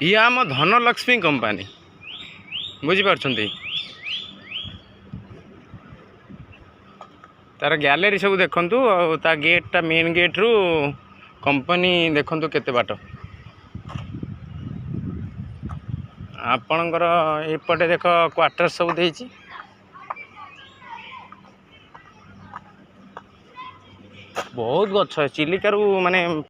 ये आम धनलक्ष्मी कंपानी बुझीपार तार गैलरी सब देखु ता गेटा मेन गेट रु कंपनी देखु केते बाट आपणकर एपटे देख क्वार्टर सब देछि बहुत गछ चिलिका माने